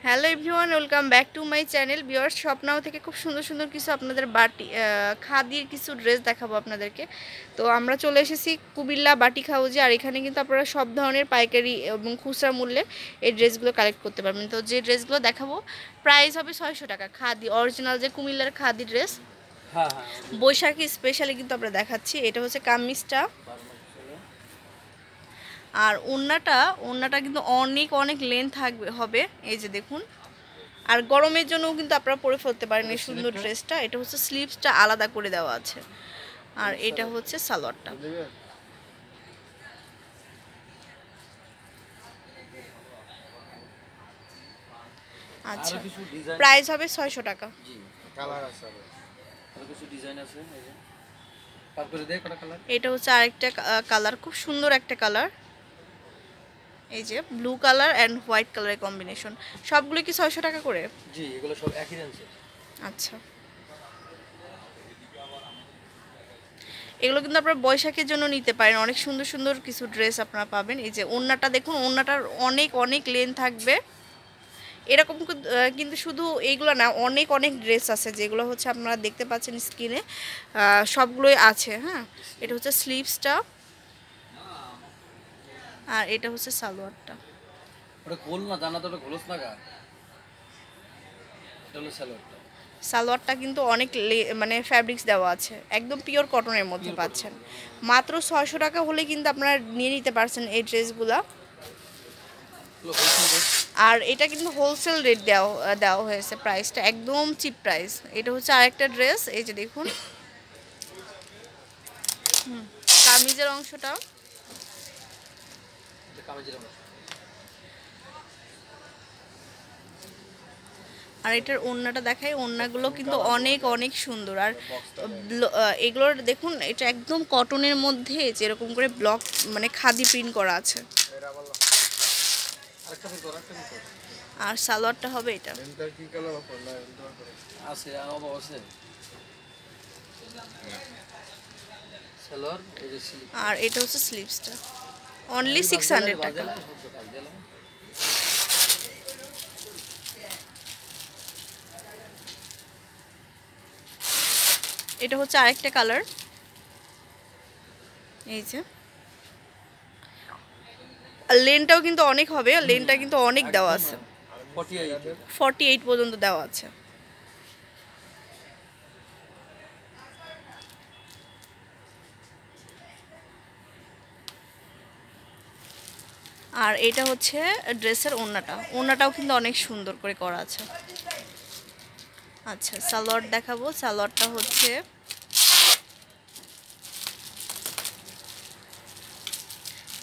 Hello everyone, welcome back to my channel. Viewers, স্বপ্নাও থেকে খুব সুন্দর সুন্দর কিছু আপনাদের বাটি খাদির কিছু ড্রেস দেখাবো আপনাদেরকে। তো আমরা চলে এসেছি কুমিল্লা বাটিক হাউজে। আর এখানে কিন্তু আপনারা সব ধরনের পাইকারি এবং খুচরা মূল্যে এই ড্রেসগুলো কালেক্ট করতে পারবেন। তো যে ড্রেসগুলো দেখাবো প্রাইস হবে 600 টাকা। খাদি অরিজিনাল যে কুমিল্লার খাদি ড্রেস, বৈশাখী স্পেশালি কিন্তু আমরা দেখাচ্ছি। এটা হচ্ছে কামিজটা, আর ওড়নাটা কিন্তু অনেক অনেক লেন্থ হবে, এই যে দেখুন। আর গরমের জন্যও কিন্তু আপনারা পরে ফেলতে পারেন এই সুন্দর ড্রেসটা। এটা হচ্ছে স্লিভসটা আলাদা করে দেওয়া আছে, আর এটা হচ্ছে সালোয়ারটা। আচ্ছা, প্রাইস হবে 600 টাকা। এটা হচ্ছে আরেকটা কালার, খুব সুন্দর একটা কালার, এই যে ব্লু কালার এন্ড হোয়াইট কালারের কম্বিনেশন। সবগুলো কি 600 টাকা করে? জি, এগুলো সব একই রেঞ্জে। আচ্ছা, এগুলো কিন্তু আপনারা বৈশাখের জন্য নিতে পারেন। অনেক সুন্দর সুন্দর কিছু ড্রেস আপনারা পাবেন। এই যে ওড়নাটা দেখুন, ওড়নাটার অনেক অনেক লেন্থ থাকবে। এরকম কিন্তু শুধু এইগুলো না, অনেক অনেক ড্রেস আছে যেগুলো হচ্ছে আপনারা দেখতে পাচ্ছেন স্ক্রিনে, সবগুলোই আছে। হ্যাঁ, এটা হচ্ছে স্লিভসটা, আর এটা হচ্ছে সালোয়ারটা। ওটা গোল না, জানা তো ওটা গোলস না গা। এটা হলো সালোয়ারটা। সালোয়ারটা কিন্তু অনেক মানে ফ্যাব্রিক্স দেওয়া আছে, একদম পিওর কটনের মধ্যে পাচ্ছেন। মাত্র 600 টাকা হলে কিন্তু আপনারা নিয়ে নিতে পারছেন এই ড্রেসগুলা। আর এটা কিন্তু হোলসেল রেট দেওয়া হয়েছে, প্রাইসটা একদম চিপ প্রাইস। এটা হচ্ছে আরেকটা ড্রেস, এই যে দেখুন কামিজের অংশটা, আর এটার ওড়নাটা দেখাই। ওড়নাগুলো কিন্তু অনেক অনেক সুন্দর। আর এগুলোর দেখুন, এটা একদম কটনের মধ্যে যেরকম করে ব্লক মানে খাদি প্রিন্ট করা আছে। আর সালোয়ারটা হবে এটা। আর এটা হচ্ছে স্লিভসটা, অনলি 600 টাকা। এটা হচ্ছে আরেকটা কালার, এই যে লেনটাও কিন্তু অনেক হবে, লেনটা কিন্তু অনেক দেওয়া আছে, 48 পর্যন্ত দেওয়া আছে। আর এটা হচ্ছে ড্রেসের ওড়নাটাও কিন্তু অনেক সুন্দর করে করা আছে। আচ্ছা, সালোয়ার দেখাবো। সালোয়ারটা হচ্ছে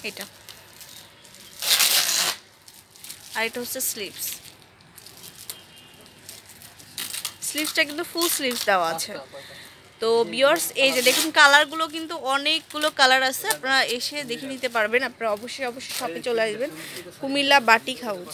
এটা, আর এটা হচ্ছে স্লিভসটা কিন্তু ফুল স্লিভস দেওয়া আছে। তো ভিউয়ার্স, এই যে দেখুন কালারগুলো কিন্তু অনেকগুলো কালার আছে, আপনারা এসে দেখে নিতে পারবেন। আপনারা অবশ্যই অবশ্যই শপে চলে আসবেন, কুমিল্লা বাটিক হাউজ।